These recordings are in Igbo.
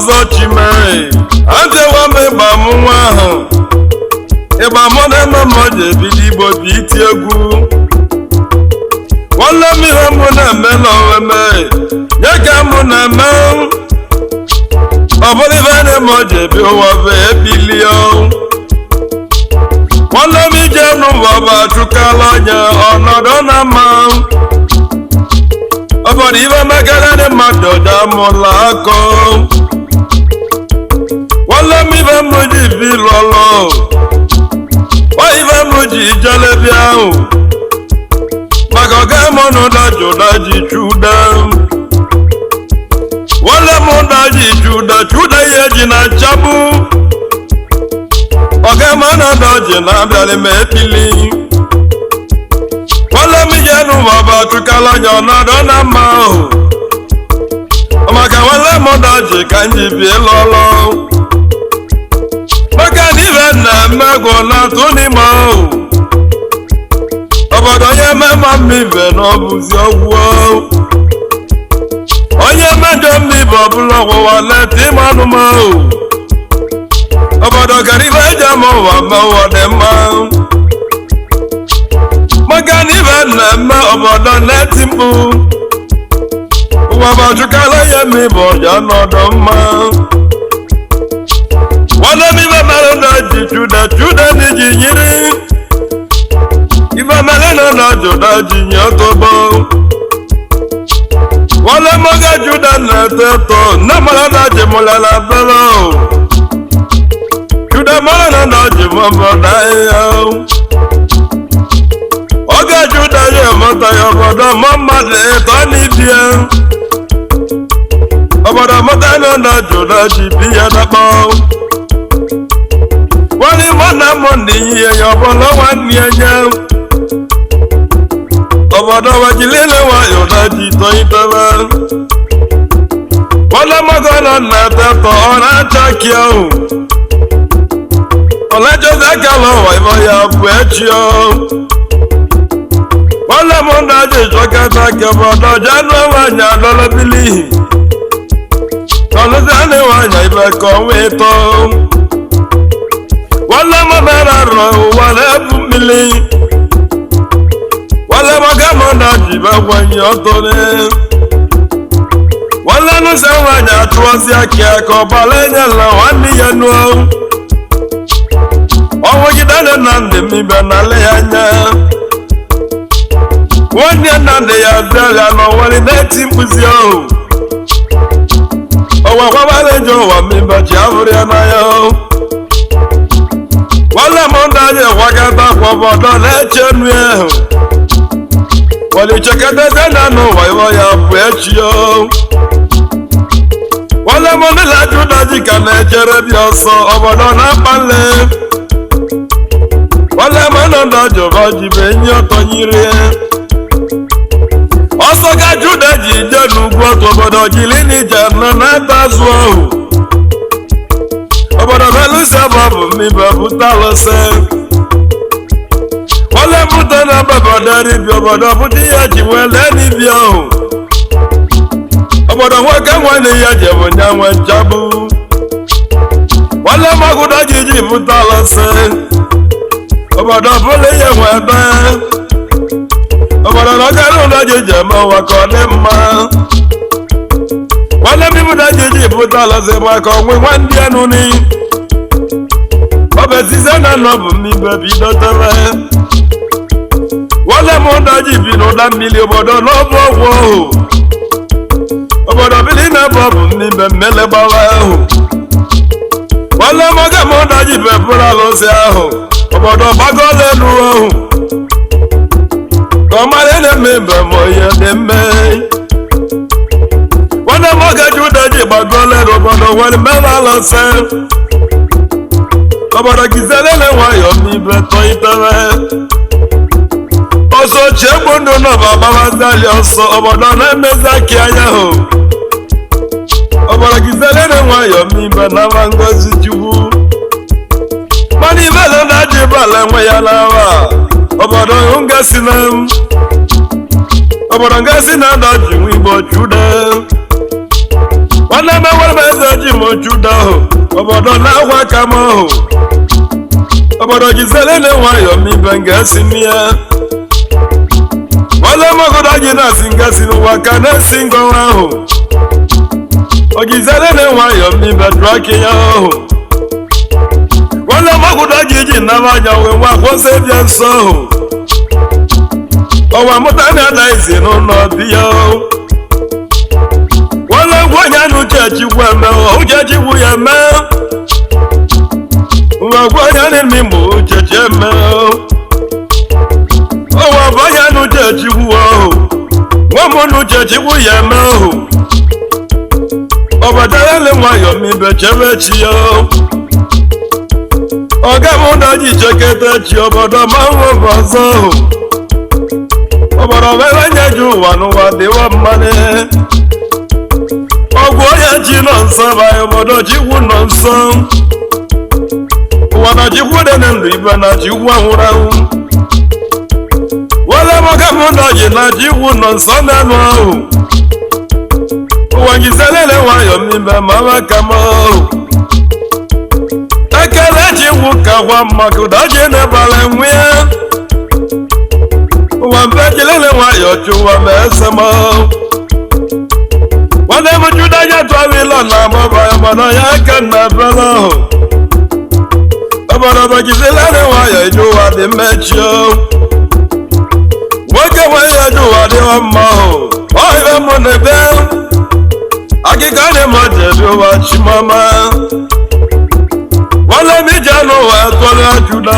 ọzọ chime adịwa m ịgba m nwa ahụ ịgba mụ na eme m ji ebido igbo bụ iti egwu nwanne m ihe mụ na-eme n'onwe m nye ka mụ na-eme ọ bụrụ ibe na eme ji ebi ụwa bụ ebilio nwanne m ije n'ụwa bụ achụkala onye ọnọdụ na mma obodo ibe megara ndị mmadụ dị amụla akọ nwanne m ibe m ji bi lọlọ ọ ibe m ji jelebi ahụ maka ọga mọnụ daji ụdaji chuda nwanne m daji chuda ihe ji na nchabu ọga mọnụ daji na-abịalị ma epili nwanne m ije n'ụwa bụ atụkala anya ọnọdụ na mma ahụ maka nwanne m daji ka m ji bie lọlọ maka na ibe na-eme ego na-atụ n'ime ahụ obodo onye mmemme mmibe na ọ bụzi ọgwụ onye mmejọ mmibe ọbụla ọgwụwa leta ime anụmanụ obodo gara ibe eji ama ụwa ma ụwa dị mma maka na ibe na-eme obodo na-eti mkpu ụwa bụ ọchụkala ya mmibe ọja n'ọdọ mma nwanne m ibe mere na ji chuda n'iji nyiri ife mere na juda ji nye ọtọgbọ nwanne m oge juda na-eto eto nne mara na ji mụla na belo juda mara na ji mọbọda ya oge juda ya emụta ya obodo ma mmadụ ịtọ n'ibie obodo mụta na juda ji bi ya dakpọ nwanne m na m ndị ihe ya ọbụla nwanne ya nye obodo wajilele nwayọ daji toitebe nwanne m ogo nọ na-etetọ ọ na-acha ki ahụ ọlejọzi akala ụwa ibe ya bụ echi nwanne m daji chọkata ka obodo janụ nwanyị adọlọbilihi ọlụzi anị nwanyị ibe ka ọnwa ịtọ nwanne m mere arọ ụwa na-ebu mmiri nwanne m ga mụ na ji begwanye ọtọrị nwanne nụsa nwanyị achụọzi aka ka ọbara enyela nwanne ya nuo ọnwụgide na ndị mmibe n'ala ya anya nwanne Nnamdi ya bịara n'ọnwere na-eti mkpụzi ahụ ọwa gwabara eji ụwa mmibe ji ahụrụ ya n'anya nwanne m daji gwagata kwa obodo na-eche nri ahụ walichekadede na n'ụwa iwe ya bụ echi nwanne m niile judaji ka na-echere bịa ọsọ obodo na-akpali nwanne m nọ daji ụba ji bụ enyi ọtọ nyiri ọsọ ka juda ji je n'ugwu otu obodo jiri n'ije nọ na-ebe azụ ahụ obodo belusia bụ mmibe butalụsị nwanne m dị na obodo ribia obodo bụdị ya ji wele n'ibi ahụ obodo nwoke nwanne ya ji bụ nya nwe nchabụ nwanne m ọgụda ji butalụsị obodo bụla ihe nwe ebe obodo na ọgara ụlọ ji eme ụwa ka ọ dị mma nwanne m ibuda ji butalụsị maka onwe nwanne ya nụni ọbesize na nọ bụ mmibe bido tere nwanne m daji bi n'ụda mmiri obodo n'ọbụ ọgwụ ahụ obodo bili na-ebe ọ bụ mmibe mmele gbawa ahụ nwanne m oge m daji bepụrụ alụsị ahụ obodo gbagola elu ahụ ka ọ mara na-eme mbe ma ihe dị mme nwanne m oge juda ji gbagola elu obodo nwere mmele alụsị obodo gizelele nwayọ mmibe toitere ọsọ chiegbu ndụ nọba agbawazali ọsọ obodo na-emezi aki anya hụ obodo gizelele nwayọ mmibe n'ama ngozi chukwu mana ibele na-aji bala enwe ya n'awa obodo ngasi na obodo ngasi na daji nwe igbo chude Wana me wala beze ji mo chuda obodo na kwa kama obodo jizele ne wayo mi benga simia wala magoda jina singa sinu wakana singo waho ogizele ne wayo mi bedraki yo wala magoda jiji na wanya we wa kwose bianso owa mutana daizi no no biyo wala gwanya nu chechi gweme o chechi wuyeme wa gwanya ni mimbo chechi eme o wa gwanya nu chechi wuo wa mo nu chechi wuyeme o badale wayo mi bechebe chi yo oga mo daji chekete chi obodo ma wo bazo obodo wele nyeju wanu wa dewa mane ogwo ya ji no nso ba obodo ji wu no nso wana ji wu de ndu ibe na ji wu ahura wala moga mo ji na ji wu no nso na no wangi zelele wayo mimbe mama kama akala ji wu ka wa makuda je ne bale nwe wa mbelele wayo chuwa mesema wale mujuda ya twawilo na mabaya mana ya kana belo abara bagizela wayo juwa de mecho wake wayo juwa de mama oibe monebe akikane majebi wa chimama wale mijano wa tola juda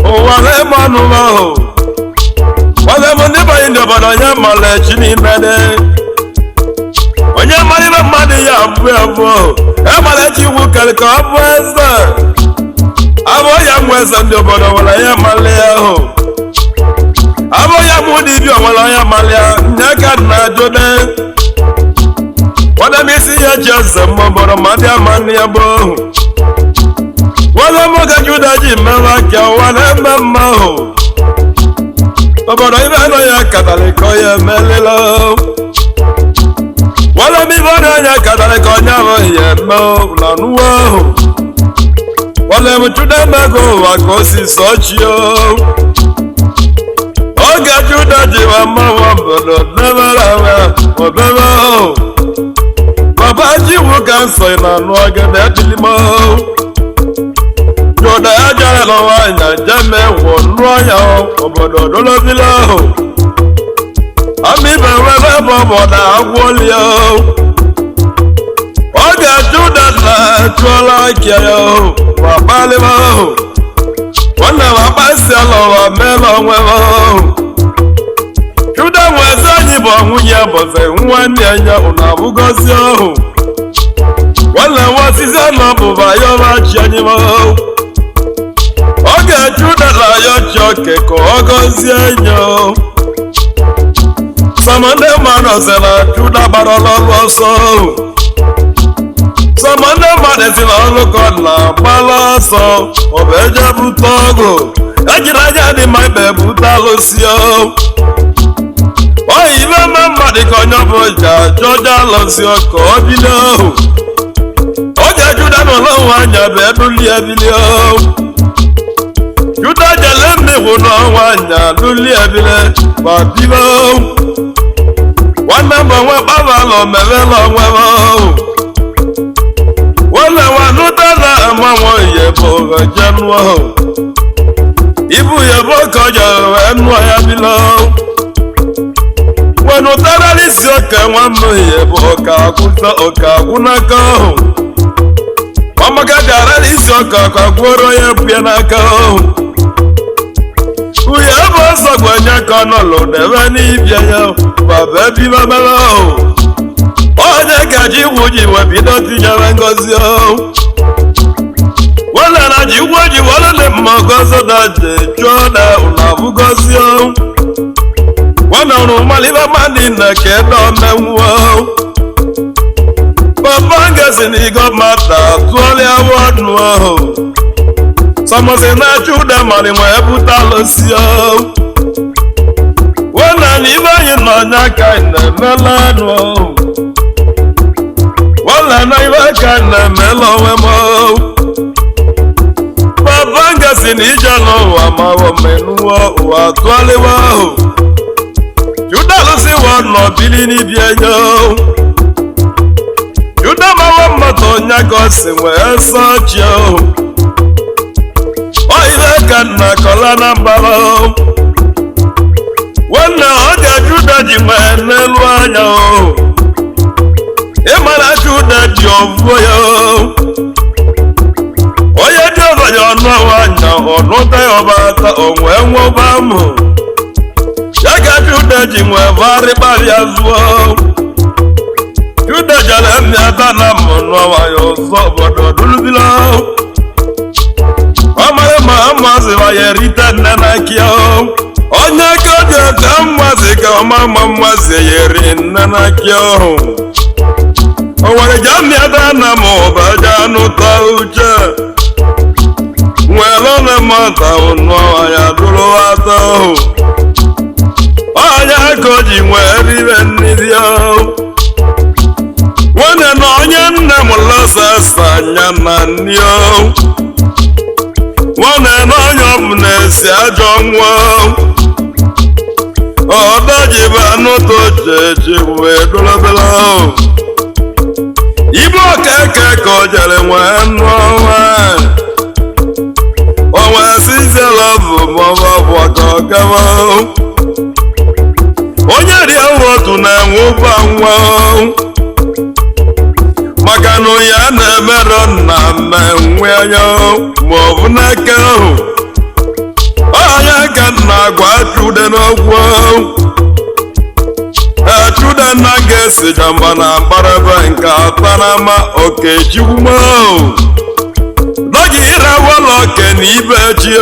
o wale manu wale moneba inde badanya male chini mede onye mali na mmadụ ya abụọ emalachi iwu kalika abụ eze abụ ya mụ eze ndị obodo nwere ya mali ahụ abụ ya mụ dibịa nwere ya mali nye ka na jode wadam isi ya ji eze mmụbọrọ mmadụ amani ya bụ wale mụga juda ji mmewa ka wale mme mma ahụ obodo ibe nọ ya katalika ya emelila wala mi bana nya kadale ko nya wo ye mo la nuwo wala mu tuda mago wa ko si sochio oga juda ji wa ma wa bodo nebara wa obero baba ji wu kan so na nu oga de dilimo joda ajara lo wa nya jame wo nu aya obodo dolo bilo ami bewe bobo na agwolio oga juda na trola kiyo wa balimo wana wa basi alo wa melo nwewo juda mweza nyibo nwunye boze nwani anya una bugozi o wana wasiza na buba yo ba chianyimo oga juda la yo choke ko ogozi enyo Samande mano zela juda barolo so Samande mane zela loko na balaso obeja butogo ajiraja di my bebu talosio o ibe mama di konyo boja joja losio ko bilo oja juda no lo wanya bebu liebilio juda jaleme wono wanya luliebilio babibo wana mwa baba lo mevelo mwevo wala wanudala mwa yebo janwo ibu yebo kojo enwo ya bilo wanudala lisioke nwa yebo ka kuza oka kunaka mama gadara lisioka ka gworo ye pianaka uyebo sogwanya kono lo debe ni bia yo baba bi babalo oje gaji wuji we bido ti jawe ngozi o wala na ji wuji wala le mogozo da je joda una bugozi o wana unu maliba mandi na kedo menwo baba ngezi ni go mata tuole award no Samose na juda mari mo ebuta losio wana ni bayi no nyaka na melano mala na iwe ka na-emela onwe m papa ngasi na ije n'ụwa ma ọ menuo ụwa tụọliwa ahụ Judalusi wa nọ bili n'ibi enyo Juda mawa mmadụ nya gosi wee sọchi o iwe ka nna kọla na mbara nwanne oge Juda ji nwee n'elu anya ịmara Juda ji ọvụọ ya onye dị ọbanye ọnụ anya ọnụta ya ọbata onwe nwụba mụ ya ka Juda ji nwee varịgbalịa zụọ Juda jere mmịata na mmụ n'ọwa ya ọzọ obodo dulubila ọmara ma amaziwa ya erite nne na kia onye ka o ji ete mmazi ka ọmama mmazi ya eri nne na kia o nwere ja mmịata na m ụbaja anụta uche nwere ole mata n'ọwa ya dụrụ atọ onye ka o ji nwee ribe mmiri nwanne na onye nne m lọsasa anya na nni nwanne na onye ọ bụ na-esi ajọ nwa ọdajibe anụta ochechi wee dolobela ibe okeke ka o jere nwee nụ ọnwa o wee sizela bụ maọbụ bụ ka ọ gawa onye rie otu na-enwe ụba nwa maka na ya na-emerụ nna mmenwe anya maọbụ n'eke ahụ onye ka nna gwa Chude n'okwu Chude nna ga-esi jamba na mkparebe nke atanama Okechukwu n'oge ịrawala oke na ibe chi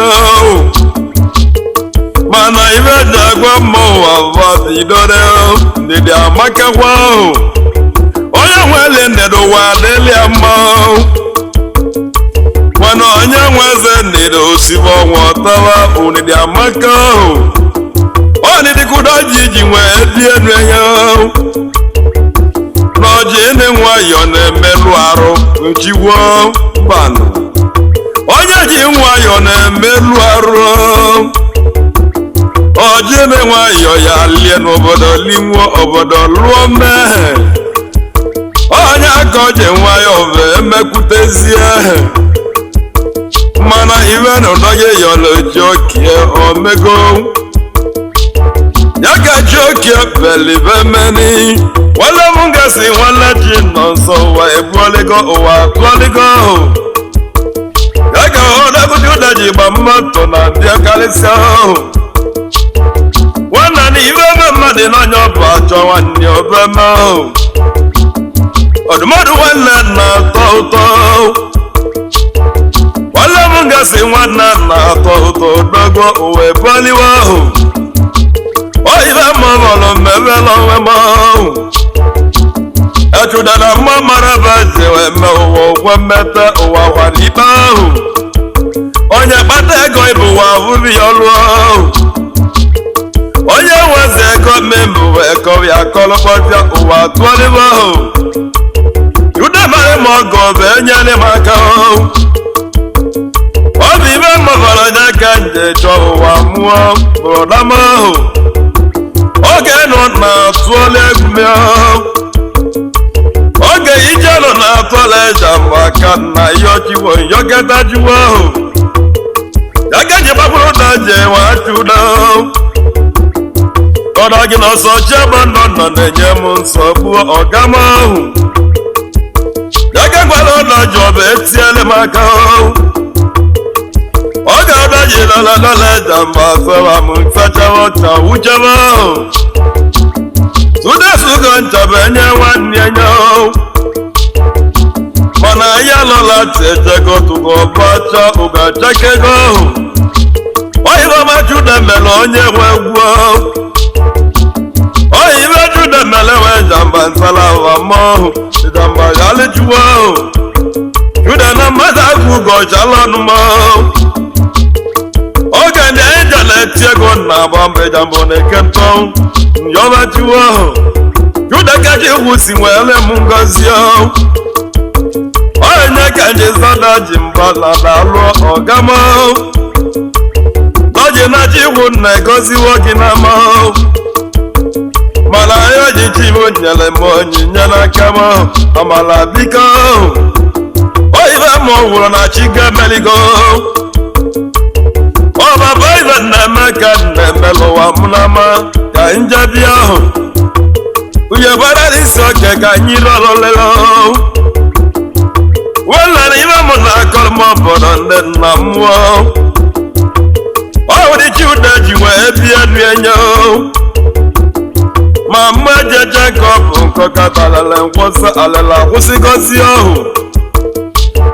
mana ibe ji agwa mmụọ bidoro ndidi amakakwa onye nwere nnedo ụwa adịlịa mma mana onye nweze nnedo osibo ọnwa ọtawa unidi amaka onidikudo ji nwee dị enu enye n'ọji ndị nwayọ na-emerụ arụ nchigwo mbanụ onye ji nwayọ na-emerụ arụ ọji ndị nwayọ ya lie n'obodo linwo obodo lụọ mmehie onye aka o ji nwayọ bụ emekwutezie mana iwe na ụdọghị yọrọ ji okie omego ya ka ji okie belibe meni wale m gasị nwanne ji nọ nso ụwa ebuoligo ụwa tụọligo ya ka ọdagụji ụda ji gba mmadụ na ndị karịsịa nwanne na iwe ebe mmadụ n'anya ọ bụ achọ nwanne obeme ọdụmọdụ nwanne na-atọ ụtọ wale m gasị nwanne na-atọ ụtọ dogo uwe baliwe ahụ oyibe mọbọlụ mmebela onwe m echudara mma mara baji wee mee ụwa ụgwọ mmete ụwa walikpe ahụ onye kpata ego ịbụ ụwa abụbi ya ọlụ ahụ onye nwezi ego mmembụ wee kọrọ ya kọlọkpọbịa ụwa tụọlibe ahụ Juda mara m ọgọ bụ enyere m aka ọ bụ ibe mmọbara onye ka nje chọọ ụwa mụọ bụrụdam ahụ oge nọ na-atụọla egwu oge ijenụ na-atụọla eja maka na ihe ọchịwo nyọketa juwo ahụ ya gaji gbapụrụ na je nwa Juda ọda gị n'ọsọ chiaba nọ na-enye m nsogbu ọgama ahụ ya gagwara ụlọ ji ọbụ etiele m aka ọ ga-ada ji lọla eja mgbe afewa m fechawa ọcha wuchebe ahụ Sudesugo nchabe enye nwanne enye mana ya lọla tiechego tụgo ọbacha ụgachakego ahụ oyibe Juda mere onye nwe egwu oyibe Juda mere wee jamba nsala ụwa mmọhụ jamba galijuwa ahụ Juda na mmadụ agwụ gọchala ọnụmahụ oge ndị anyị jala eti ego na-agba mbe jambo na-eke ntọ nyọba juwa ahụ Juda kaji egwu si nwere m ngozi ahụ onye ka nje zada ji mba na dalụ ọgama Doji na chiwu na-egoziwo gị n'ama mana ya ji chiwu nyere m onyinye n'aka m amala biko oyibe m wụrụ na chi ga-emeligo ọbaba ibe na-eme ka na-emelụwa m n'ama ka njebi ahụ uye bara n'isi oke ka anyị rọrọlelo welere ibe m na-akọrọ m obodo ndị nna m nwụọ ọwụrụ chi ude ji wee bie enyo ma mgbe jeje ka ọ bụ nkọkatalele nkwụsị alala kwụsịgozi ọhụ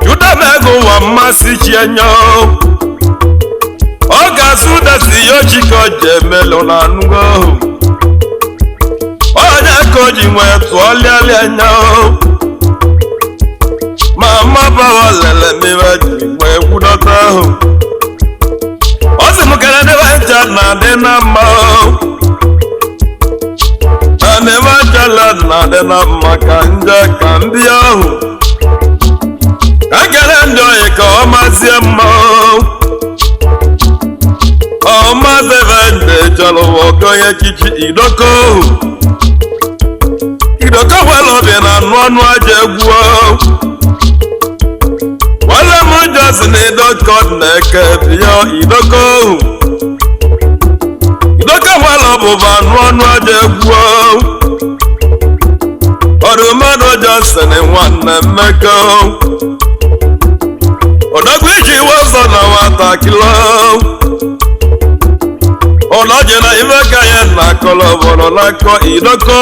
jude m ego ụwa mmasị chi enyo ọ ga-asụ desi ya ochi ka o ji emelụ na anụgo ọhụ onye ka o ji nwee tụọlịalị anya ma mmabawa lele mmiri ji wee kwudọta ahụ ọ sị m kere ndị ncha na-adị na mma na ndị ncha na-adị na mma ka nje ka ndị ahụ ka kere ndị oyi ka ọ mazie mma ọ mazi ebe ndị chọrọ ogonye chichi idoko nwere obi na anụ ọnụ aja egwu wale m jọsi na idoko na-eke biyo idoko nwere ọbụba anụ ọnụ aja egwu ọdụ mmadụ jọsi na nwanne mmekọ odogwu iji iwe ọzọ na nwatakịrị ọlọje na ibe ka ya na akọlọ bọrọ n'akọ idoko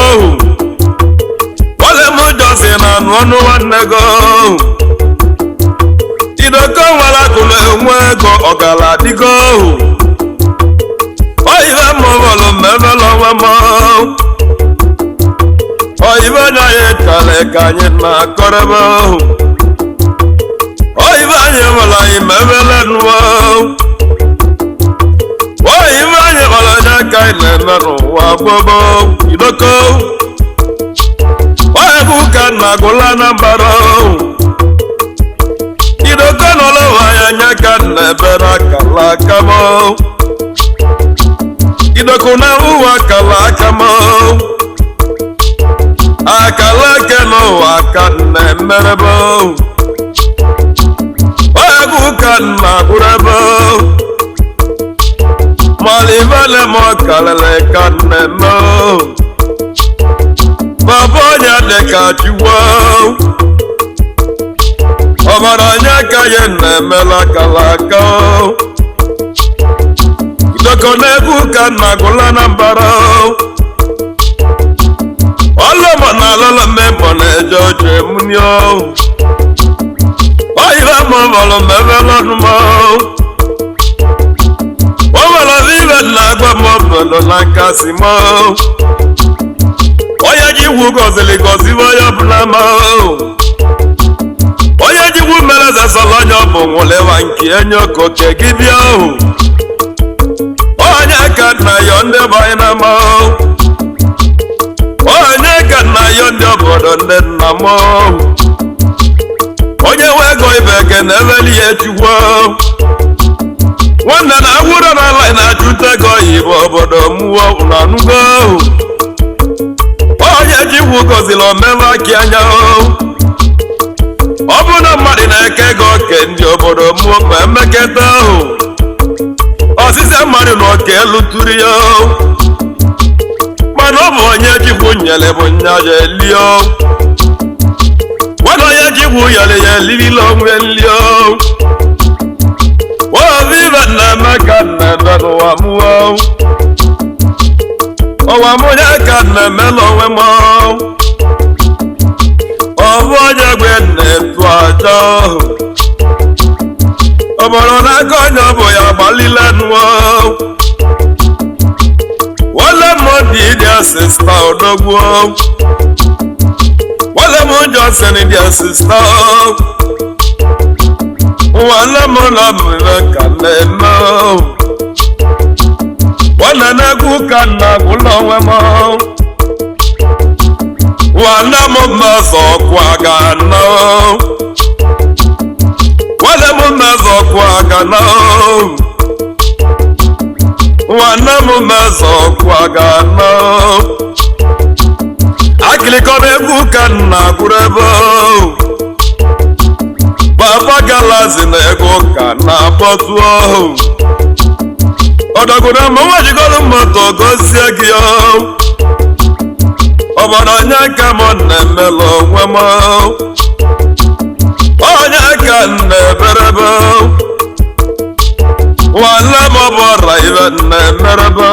wale m jọsi na anụ ọnụ nwanne go idoko nwere akụlụ enwe ego ọgala adịgo oyibe mmụbọlụ mmebele onwe m oyibe anya ya chale ka anyị na-akọrọbe oyibe anyị nwere anyị mebele nụọ oyibe anyị nwere anya ka anyị na-eme n'ụwa gbogbo idoko oyibe ụka na agụla na mbara idoko n'ụlọ anya ka na-ebere akala aka m idoko na ụwa akala aka m akala aka n'ụwa ka na-emerebe oyibe ụka na agụrebe malibele m kalele ka na-eme baba onye dịka chiwo ọbara onye ka ya na-emela kala aka idoko na-egwu ka na agụla na mbara ọlụmọ na alụlụ mmebọ na-eje oche emunio oyibe mụbọlụ mebele ọnụmọ o nwere ibe na-agba m obodo na nkasi m onye ji iwu gọziri gọziwe onye ọbụla ma onye ji iwu mere zesọrọ onye ọ bụ nwụlewa nke enye okoke gị bịa onye ka nna ya ndị gbanye na ma onye ka nna ya ndị obodo ndị nna m onye nwe ego ibe ke na-ebeli ya echukwu nwanne na agwụrụ na ala na-achụta ego oyibo obodo mmụọ na anụgo onye ji iwu gọziri omeme aki anya ọ bụ na mmadụ na-eke ego oke ndị obodo mmụọ ma emeketa ahụ osisi mmadụ na oke elu tụrụ ya mana ọ bụ onye ji iwu nyere bụ nyaja elio nwana onye ji iwu yere ya elirila onwe nlio ovive na-eme ka na-eme n'ụwa mụọ ụwa mụnye ka na-emela onwe m ọ bụ onye gwe na-etu aja obodo n'aka onye ọ bụ ya gbalile nụọ wale m dị ịdị asịsta odogwu wale m jọsin dị asịsta wale m na mmiri ka na-eme wana na-egwu ka na-agwụla onwe m wana m mmazọ ọkwa ga-anọ wale m mezọkwa aga na nwanne m mezọkwa aga na akịlịkọba egwu ka nna gwuru ebe Papa Galaxy na ego ka na-akpọtụ ọdọgụna ma nwa jigoro moto gozie gị obodo onye ka m na-emelụ onwe m onye ka na-eberebe nwanne m ọbọra ibe na-emerebe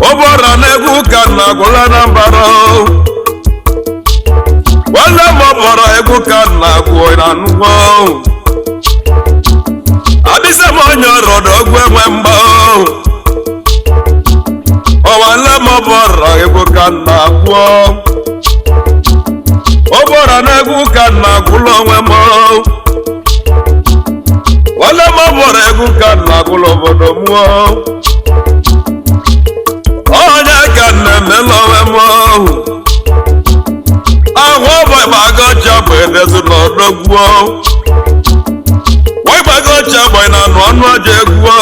ọbọra na-egwu ka na-agwụla na mbara nwanne m ọbọra egwu ka na-agwụ na nnukwu adịsị m onye ọrọdọ ogwu enwe mgba nwanne m ọbọra egwu ka na-agwụ ọbọra na-egwu ka na-agwụla onwe m nwanne m ọbọra egwu ka na-agwụla obodo m onye ka na-emela onwe m ahụ ọbọ ịgbagocha bụ edezu n'ọdọgwuo ịgbagocha bụ na anụ ọnụ aja egwuo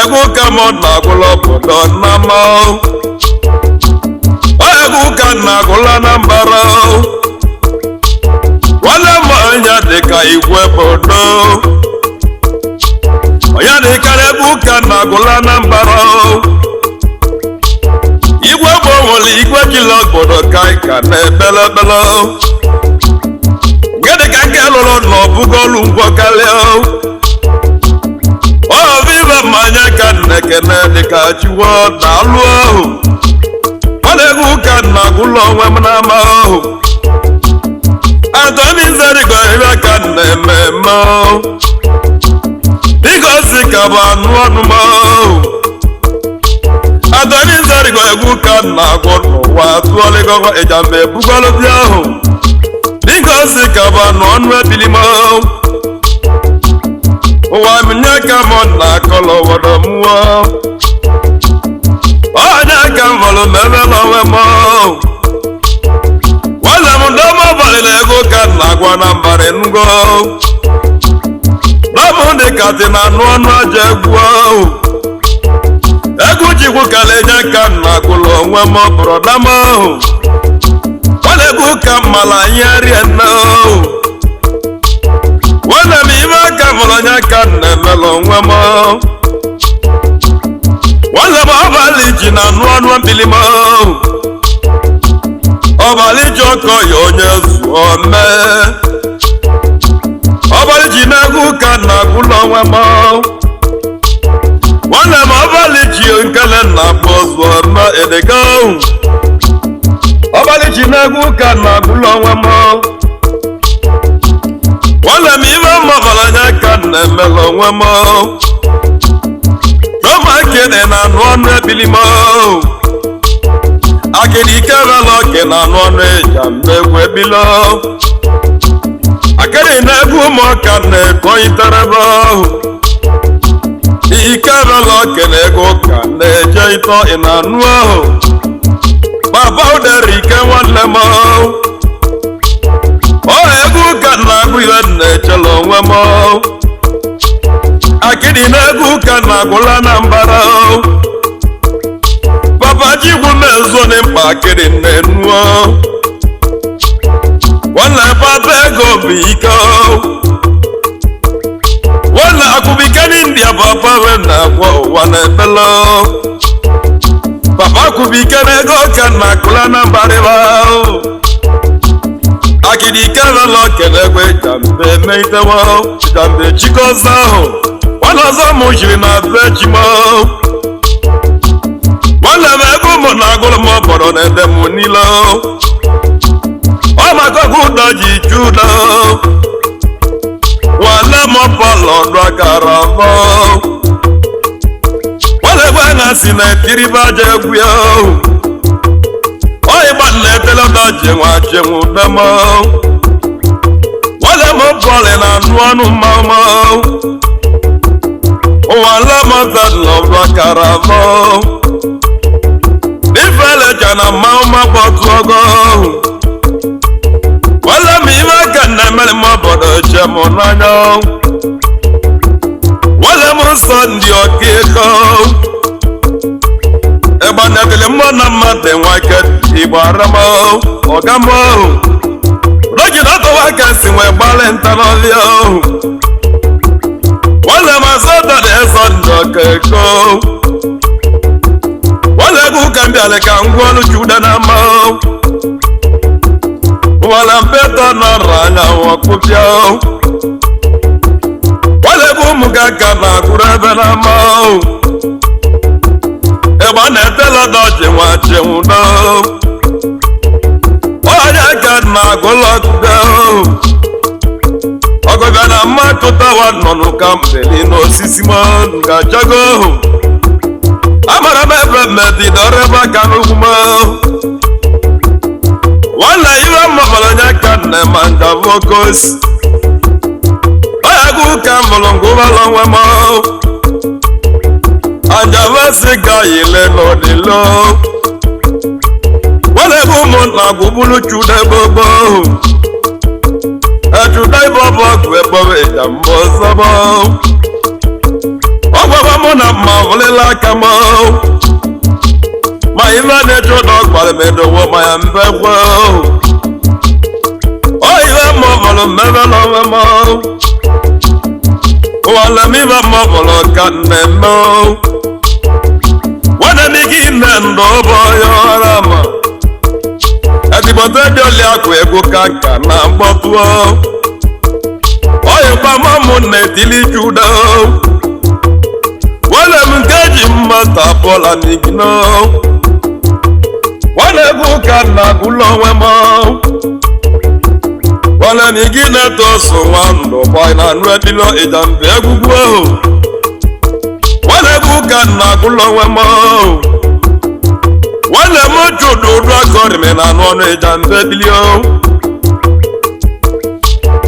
egwu ka m na-agwụla obodo nnama egwu ka na-agwụla na mbara nwanne m onye dịka igwe bodo onye dịka egwu ka na-agwụla na mbara igwe bụ nwere igwe jila obodo ka ka na-ebelebele nke dịka nke lụrụ na ọbụgo olu ngwọ karịa obibe mmanya ka na-ekene dịka chiwo na alụ ahụ ọ na-egwu ka na-agwụla onwe m n'ama ahụ Anthony Nzerigo ebe ka na-ememe igosi ka bụ anụ ọnụma Anthony Nzerigo egwu ka na-agwụ n'ụwa tụọlịgọgọ ịjamba ebugolo dị ahụ igosi ka bụ anụ ọnụ ebilima ụwa minye ka m na-akọlọ obodo mmụọ onye ka m hụrụ m ebe n'onwe m nwanne m ndọma abalị na ego ka na-agwa na mbara ngo dọmụ dị ka dị na anụ ọnụ aja egwu ahụ egwu jikwu kaleje ka na-agwụlụ onwe m bụrọda m ahụ nwanne egwu ka mmala ihe rie nne ahụ nwanne m ime aka mụrụ onye ka na-emelụ onwe m nwanne m abalị ji na anụ ọnụ mbili m ọbalị ji ọkọ ya onye zuo mee ọbalị ji na-egwu ka na-agwụlụ onwe m nwanne m ọbalị ji nkele na-akpọ zuo mee edega ọbalị ji na-egwu ka na-agwụlụ onwe m nwanne m ime mmabara anya ka na-emelụ onwe m chọmakene na anụ ọnụ ebili m akịrị ike bela oke na anụ ọnụ eja mmegwu ebilo akịrị na-egwu ụmụaka na-ekọnyitere ike bela oke na ego ka na-eje ịtọ ị na anụ ahụ baba udere ike nwanne m ọ egwu ka na-agụ ihe na-echela onwe m akịrị na-egwu ka na-agwụla na mbara papa jigwu na-ezo n'mkpa akịrị na-enuo nwanne papa ego bụ ike nwanne akwụbike n'India papa we na-agwọ ụwa na-ebele papa akwụbike na ego ka na-akụla na mbara akịrị ike bela okele egwe jambe meitewo jambe chikoza ahụ nwanne ọzọ m jiri na be ji m nwanne m ego ụmụ na-agụrụ m obodo na-ede m niile ọ maka ọgwụ ụdọ ji ju ụdọ nwanne m ọpọlọ ọdụ akara mbọ nwanne gwe na si na-etiribe aja egwu ya ọyịgba na-etele ụdọ ji nwa chenwu ụdọ m nwanne m ọpọlọ na anụ ọnụ mmanwụ nwanne m ọzọ ọdụ akara mbọ ifele jana mmanwụ magbọtụ ọgọ nwanne m ime na-emere m obodo jem n'anya wale m nsọ ndị ọkaego ịgba na-edele mmụọ na mmadụ nwake igbo arama ọgam rogin ọtọwa ka si nwee gbalị nta n'ọhịa wale m azọdọ na ezọ ndị ọkaego wale egwu ka mbịalị ka ngwa ọrụ juda na mma wala mpeto nọrọ anya ọkpụpịa wale egwu ụmụ ga ka na agụrụ ebe na mma ịgba na-etela dọji nwa chenwudo onye ka na agụlọ ọkụga ọgọbịa na mma tụtawa nọnụ ka mbeli n'osisi m ga-achago amara m ebe mmedido ọrụ ebe aka n'ugwu m wala iwe mmọbara onye ka nne ma nga vokos onye gụ ka mbụrụ ngwụbara onwe m anjavasi ga yile n'odilo wale bụ ụmụnna gwụburu chude gbogbo echude ibobo ọgwụ ebobe ịja mbọ ọzọbọ ọgbaba mụ na mma vụlila aka m ma ife na-eche ụdọ gbara m edowo ma ya mbekwe o ife mmọbụrụ mmebe n'onwe m wale m ife mmọbụrụ ka nne-eme wane m ike ime ndụ ụbọ ya ọra ma ezigbote dị oli akụ egwu ka nka na mgbọtụọ oyikwa mamụ na-etili judo wale m nke ji mmata bọla n'igino wale egwu ka na agụlọ onwe m wale m igi na-eto so nwa ndụ gbaa na anụ edilo ịja mbe egwugwu ahụ wale egwu ka na agụlọ onwe m wale m judo ụdụ akọrịmị na anụ ọnụ ịja mbe bilio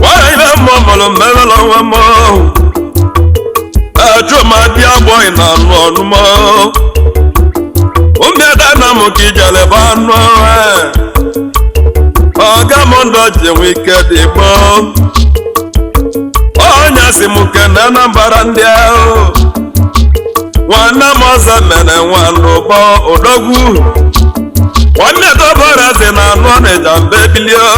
wale ibe mmọbụrụ mmebela onwe m chuma bịa gbọghị na anụ ọnụ m ụmụada na m ka ijeleba anụ ọga m ndụ ji enwe ike dị gboo onye si m kene na mbara ndị ahụ nwanne m ọzọ mere nwanne ụgbọ odogwu nwanne dobara zi na anụ ọnịja mbe bilio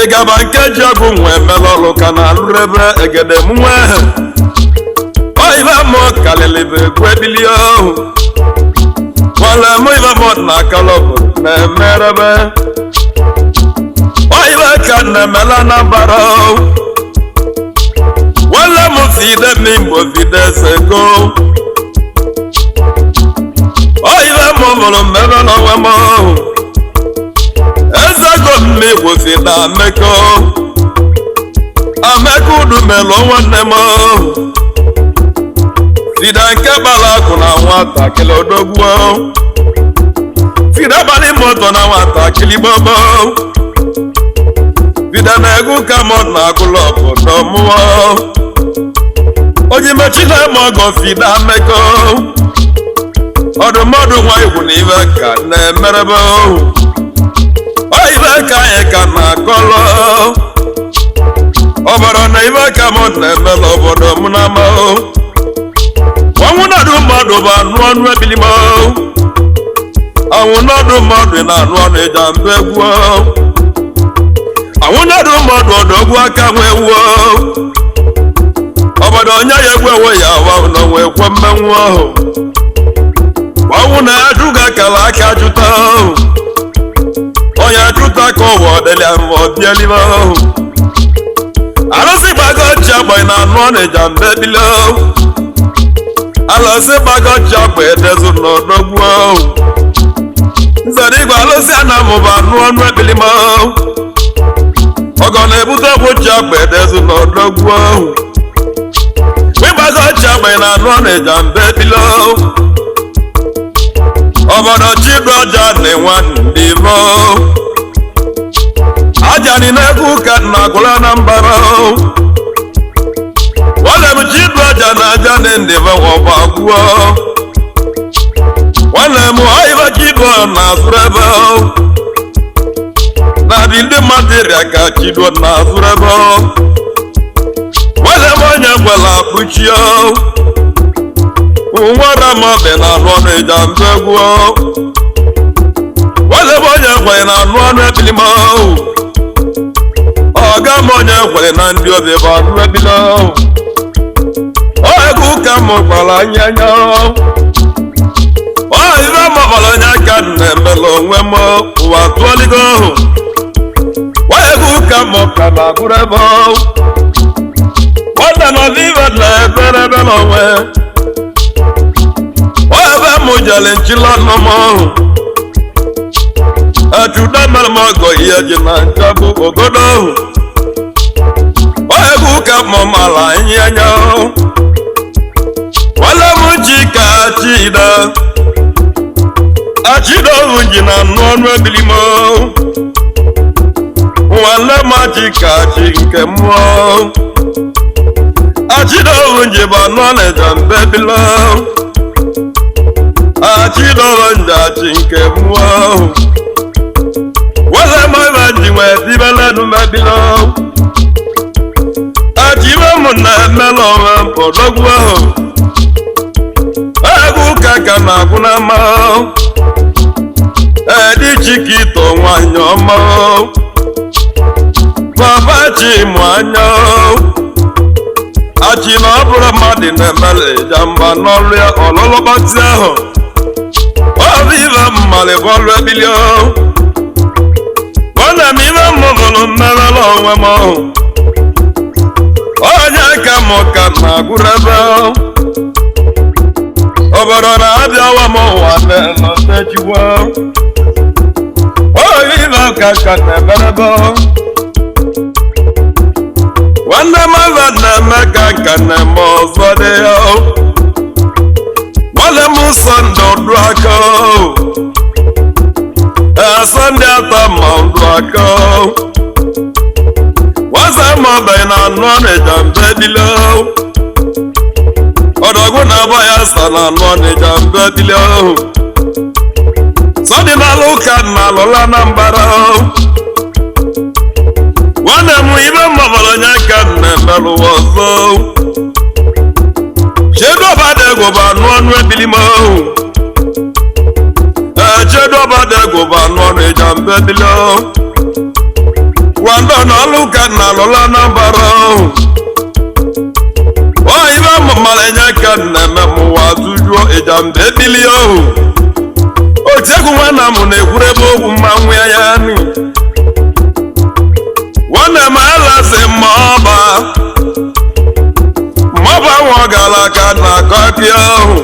ịgaba nke ji ọgwụ nwee mere ọrụ ka na alụrebe egede m nwee ibe mụ kalịlịbe egwu ebilio wale mụ ibe mụ na kalọbụ na-emerebe ibe ka na-emela na mbara wale mụ fide mimbo fide sego ibe mụ mụrụ mmebe n'onwe m ezego mmegwu fide ameko udu melụ nwanne m fide nke gbara akụ na nwatakịrị odogwu fide gbalị moto na nwatakịrị gbogbo fide na-egwu ka mọ na agụlọ obodo mụọ onye mechi na-eme ọgọ fide ameko ọdụmọdụ nwa igwu na ibe ka na-emerebe ibe ka anyị ka na-akọlọ obodo na ibe ka mọ na-emela obodo mụ na ama ọnwụ nọdụ mmadụ bụ anụ ọnụ ebilimo anwụ nọdụ mmadụ na anụ ọnụ ịja mbụ egwu anwụ nọdụ mmadụ ọdọgwu aka nwe wuo obodo onye ya egwu ewe ya awa n'onwe ekwe mmenwu ahụ ọnwụ na-ajụ ga-akala aka jụta onye jụta ka ụwa ọdịlịa mbọ bịalime arụsị gbago ji agbanyị na anụ ọnụ ịja mbụ ebilo alụsị gbago ji agba edezu n'odogwu nzọdịgwa alụsị anamụba anụ ọnụ ebilimo ọgọ na-ebute ọgwụ ji agba edezu n'odogwu wịgbago ji agbanyị na anụ ọnụ ịja mbụ ebilo obodo chidu ọja na-enwe ndị vo ajani na-egwu ka na agụla na mbara wale m chidu ọja na aja na ndị vo ọba gwuo wale m oibe chidu na azụrụ ebe na dị ndị materia ka chido na azụrebe wale onye gwela kpuchie nwere mabe na anụ ọnụ ịja mbegwu wale onye gwere na anụ ọnụ ebilima ọga m onye gwere na ndị obi bụ anụ ebilo ego ka m gbara anya ibe mọbara anya ka na-emela onwe m ụwa tụọligo ego ka m ka na-agụrụ ebe nwata nọ n'ibe na ebere ebe n'onwe ebe m jere nchila nọ m ejude mere m ọgọ ihe ji na ncha bụ ogodo ego ka m mara ihe anya wale m ji ka chida achida ohu ji na anụ ọnụ ebilimo wale m ji ka chi nke mmụọ achida ohu ji bụ anụ ọnụ ịja mbe bilo achida ohu ji achị nke mmụọ wale m ebe ji wee dibelenu mebilo achibe m na-emela onwe mpọdọgwu ahụ ego ụka ka na-agwụ na mma edi chikito nwanyị ọma baba chimụ anya achị na ọ bụrụ mmadụ na-emela ịja mba n'ọrụ ya ọlụlụgbatị ahụ ọbụ ibe mmalị bụ ọrụ ebili nwanne m ibe mmụbụrụ mmerela onwe m onye ka m ka na-agwụrụ ebe obodo na-abịawa m ụwa n'echiwa oyi ibe ka na-emerebe nwanne m ebe na-eme ka nka na-eme ọzọ dị ya nwanne m sọnde ọdụ aka sọnde ata ma ọdụ aka waza ma ọbịa na anụ ọnịja mbe dilo ọdọgwụ na-aba ya sa na anụ ọnịja mbe dilo sọdị n'ala ụka na alụla na mbara nwanne m ibe mmabara onye ka na-emerụ ọzọ chedobadego bụ anụ ọnụ ebilimo chedobadego bụ anụ ọnịja mbe dilo wando na ọlụka na alụla na mbara ibe mmara enye ka na-eme m ụwa tụjuo ịja mbe ebili ohu otiegwu nwanne m na-ekwuru ebe ogwu mmanwụ ya ni nwanne m alazi mmọba nwa ọgala ka na-akọ akị ahụ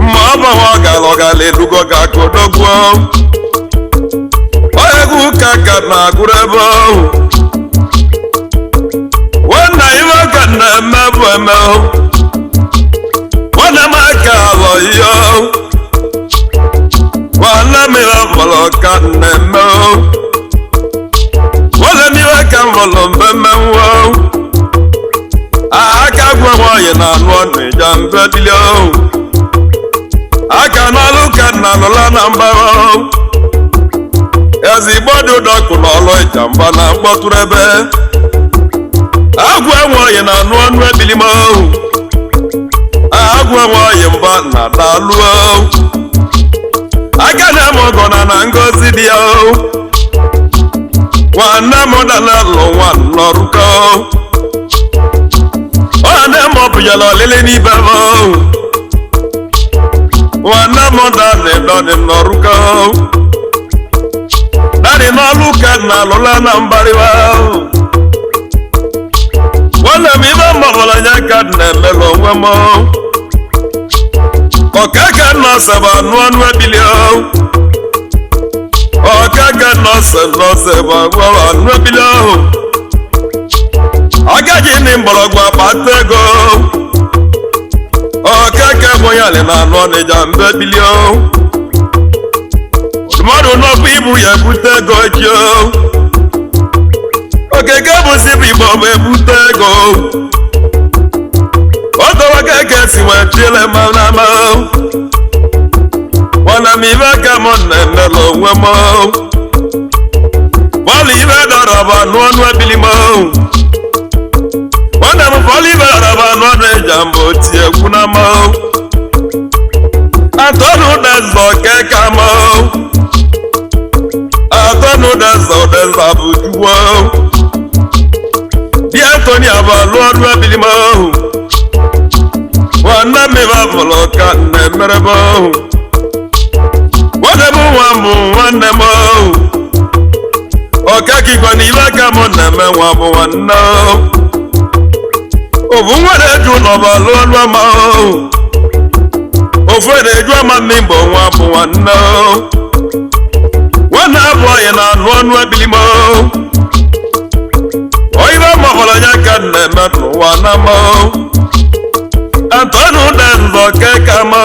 mmọba nwa ọgala ọgala elugo ka kodogwu egwu ka ka na-agụrụ ebe ahụ nwanne ibe ka na-eme bụ eme nwanne m aka alọ ihe nwanne m ihe mụrụ ka na-eme nwanne m ihe ka mụrụ mbe mmenwu aka gwa nwanyị na anụ ọnụ ịja mbe dili aka n'ọlụ ka na alụla na mbara ezigbo dị dọkụ n'ọlụ ịja mba na mkpọtụrụ ebe agwa nwanyị na anụ ọnụ ebilima agwa nwanyị mba na dalụ aka na-eme ọgọ na ngozi dị ya nwanne m dana lụ nwanne ọrụkọ nwanne m ọbụnyela ọlịlị n'ibe m nwanne m dana dọdị n'ọrụkọ dadị n'ọlụ ka na alụla na mbariwa nwanne m ibe mmọbụla anya ka na-emela onwe m ọkaka nọọsụ bụ anụ ọnụ ebili ọkaka nọọsụ bụ anụ ebili ahụ agaghị ndị mgbọrọgwụ akpata ego ọkaka bụnyalị na anụ ọnịja mbe ebili mmadụ n'ọbụ ibu ya ebute ego ji okeke bụzi bụ igbo ma ebute ego ọtọwa ka esi wee chiele manama nwana m ibe ka m na-emela onwe m Bolive daraba n'ọnụ ebilimo nwanne m bolive daraba n'ọnụ ejambo ti egwu na mo atọnụ dezọ keka mo atọnụ dezọ bụ juwo di Anthony abalụ ọnụ ebilimo nwanne m ịbabụlụ ka na-emere mo nwanne m nwa mbụ nwanne m okekigwe n'ibe ka mụ na-eme nwa bụ nwanne ofu nwere eju n'ọba lụọ ọnụ ama ofu eju ama mmimbo nwa bụ nwanne nwanne abụ onye na-anụ ọnụ ebilimo oyibe mabara ya ka na-eme n'ụwa na ma Anthony Udenzo keka ma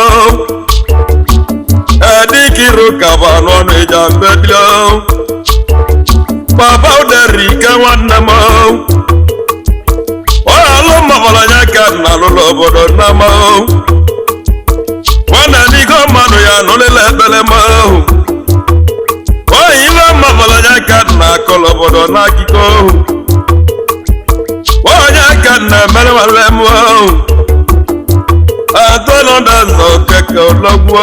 edikiru kaba n'ọnụ ijambo ebilio Baba uderike nwanne m onye alụ mabara ya ka na alụlụ obodo nna m nwanne n'igo mmadụ ya nụlịla ekpere m onye ibe mabara ya ka na akọlụ obodo n'akụkọ onye ka na-emere nwanne m Anthony Udenzo keke ologwu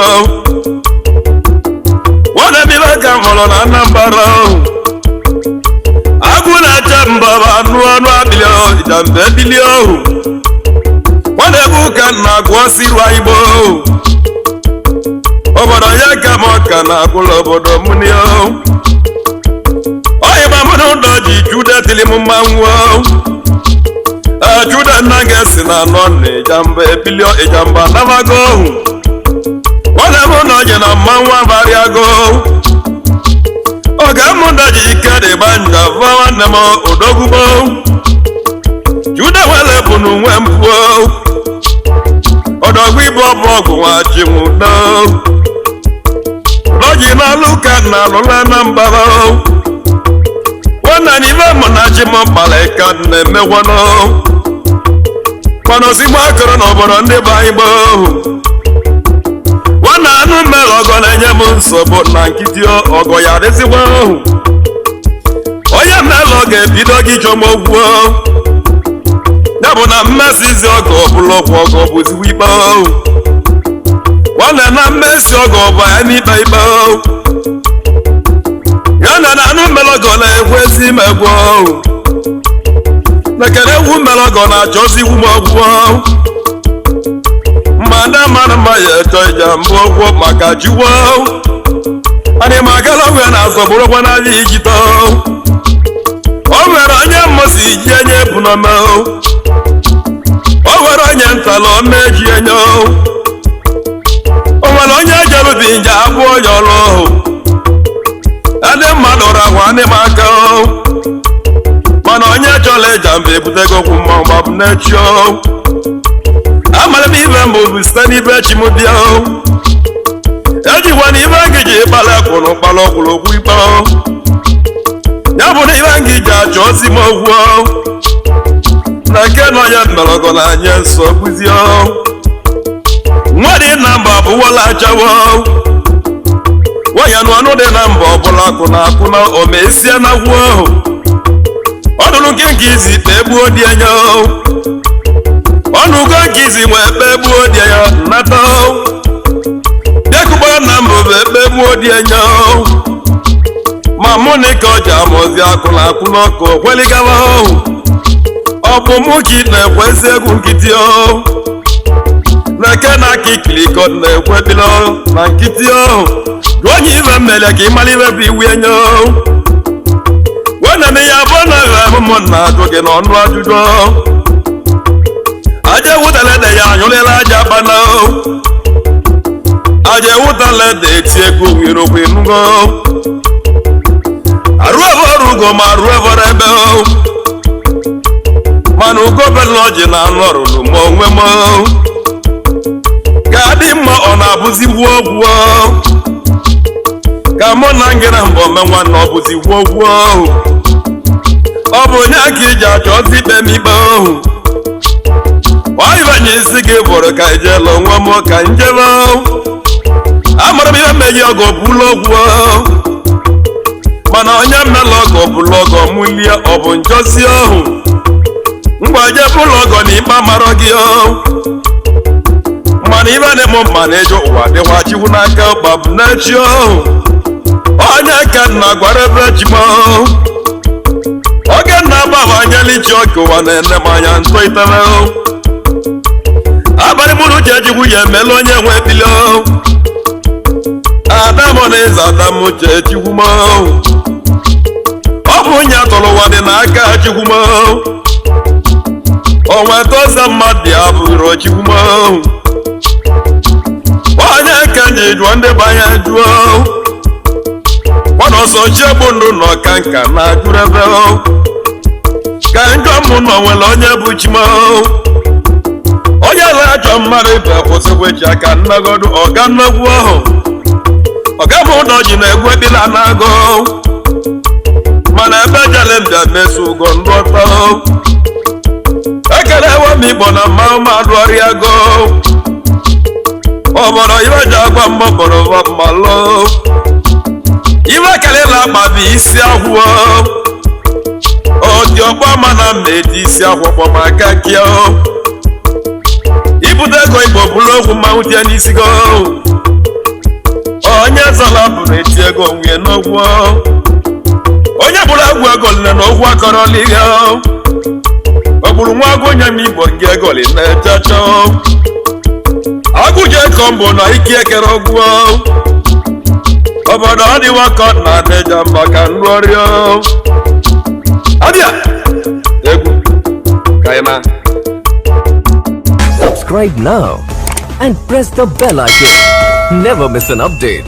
nwanne m ibe ka m hụrụ na Anambra agụna chambaba anụ ọnụ abilio ijambe bilio nwanne bụ ka na agụọ siru Igbo obodo ya ka m ka na agụla obodo mụnio oyima mụ na ụdọ ji jude tili m mmanwụ jude nna ga-esi na anọ na ijambe bilio ijamba namago nwanne m na oje na mmanwụ abarịago oge mụda ji ike dị banja va nwanne m odogwugbo jude wele bụ n'onwe mpụ odogwu ibu ọbụ ọgwụ nwa ji nwudo n'oji n'alụ ka na alụla na mbara nwanne n'ibe mụ na ji m mkpala ka na-emegwanụ mana ozigbo akụrụ n'obodo ndị be anyị gboo nwanne anụ mere ọgọ na-enye m nsogbu na nkịtị ọgọ ya dịzigbo onye mere ọ ga-ebido gị jọmogwuo ya bụ na mmesizi ọgọ ọbụla ọgwụ ọgọ bụzigbo ikpe nwanne na mmesi ọgọ bụ ya n'ikpe ikpe ya na anụ mere ọgọ na-ekwu ezi imegwu nekere ewu mere ọgọ na-achọzi iwu m ọgwụ mmadụ mmadụ mma ya eto ija mbụ ụgwọ maka jiwo anyị magala onwe na-azọbụrụkwa n'anya ijito o nwere onye mmosi ji enye ebunome o nwere onye ntala ọma eji enye o nwere onye jerubi nje abụ onye ọrụ ndị mmadụ rahụ anyị m aka mana onye chọrọ ijamba ebutego okwu mmanwụ ma bụ n'echi amara m ibe mbụ bụ site n'ibe chi m bịa ejikwa na ibe gị ji ịkpala kwụrụ kpala ọkwụrụkwu ikpe ya bụ na ibe gị ji achọ ozi m ogwu na nke na onye mmerọgọ na anya nso kụzie nwa dị na mba abụwala achawo nwanyị ọnụ dị na mba ọbụla akụ na akụ na omesie na gwuo ọdụrụ nke nke izi ikpe egbuo dị enye ọnụgo nke izi nwe ekpe gbuo dị ya nnata bịakụgbara na mbụ bụ ekpe gbuo dị enye ma mụ na ike ọja amụzi akụ na akụ n'ọkụ kweligawa ọ bụ mụ ka ị na-ekwezi egwu nkịtị na-eke na aka ikiliko na-ekwebilo na nkịtị jụọ onye ibe mmele ka ịmara ibe bụ iwu enye nwanne m ya bụ na emụmụ na ajụ gị n'ọnụ ajụjụ aja ewutala ede ya anyụlela aja bana aja ewutala ede eti ego nwere okwe nugo arụ ebe ọrụ ugo ma arụ ebe ọrụ ebe mana ugo bela ọjị na anụ ọrụrụ ma onwe m ga-adị mma ọ na-abụzi gwuo ogwuo ka mụ na ngịra mbọ menwa na ọ bụzi gwuo ogwuo ọ bụ onye aka iji achọ ozi ikpe m ikpe ọyịbanye isi gị bụrụ ka ijela onwe m ka njebe amara m ihe meghị ọgụ bụla ogwu mana onye mmela ọgọ bụ lọgọ mụlie ọ bụ njọsi ọhụ mgbaje bụ lọgọ na ikpe marọ gị mana ibe na-eme mma na eje ụwa dịwa chikwu n'aka gbabụ n'echi ọhụ onye ka nna gwara ebe chima oge nna agbawanyela ichi ọka ụwa na-ene m anya ntọ itere abalị mụrụ ji ejikwu ya emela onye nwe bili Adam na eze Adam uche Chukwuma ọ bụ onye atọrọ ụwa dị n'aka Chukwuma onwe toza mmadụ ya bụrụ Chukwuma onye ka nji jụọ ndị banye jụọ ọnọsọ chiegbu ndụ nọ ka nka na jụrụ ebe ka njọ mụ nọ nwere onye bụ Chima onye na-achọ mmadụ ibe kwụsịkwechi aka nnagodu ọga nnagwu ahụ ọga m ụdọ ji na-egwu ekpila na-agụ mana ebe jele mbịa meso ụgọ ndụ ọtọ ekele ewe m igbo na mmanụ mmadụ ọrịa go obodo ibe ji agwa mmọkpọrọ mmalụ ibe kelela agbabi isi ahụ ọ dị ọgba mana mmedi isi akwụkwọ maka kia ibute ego igbo bụrụ okwu mmanwụ tie n'isi go onye zọla bụrụ eti ego nwunye n'ogwu onye bụrụ egwu ego nne na ogwu akọrọla ihe ọ bụrụ nwa agụ onye m igbo nke ego li na-echecha agụje kọmbụ na ike ekere ogwu obodo ọ dịwa ka ọ na-aneja maka nrụ ọrịa abịa egwu kaina. Subscribe now and press the bell icon. Never miss an update.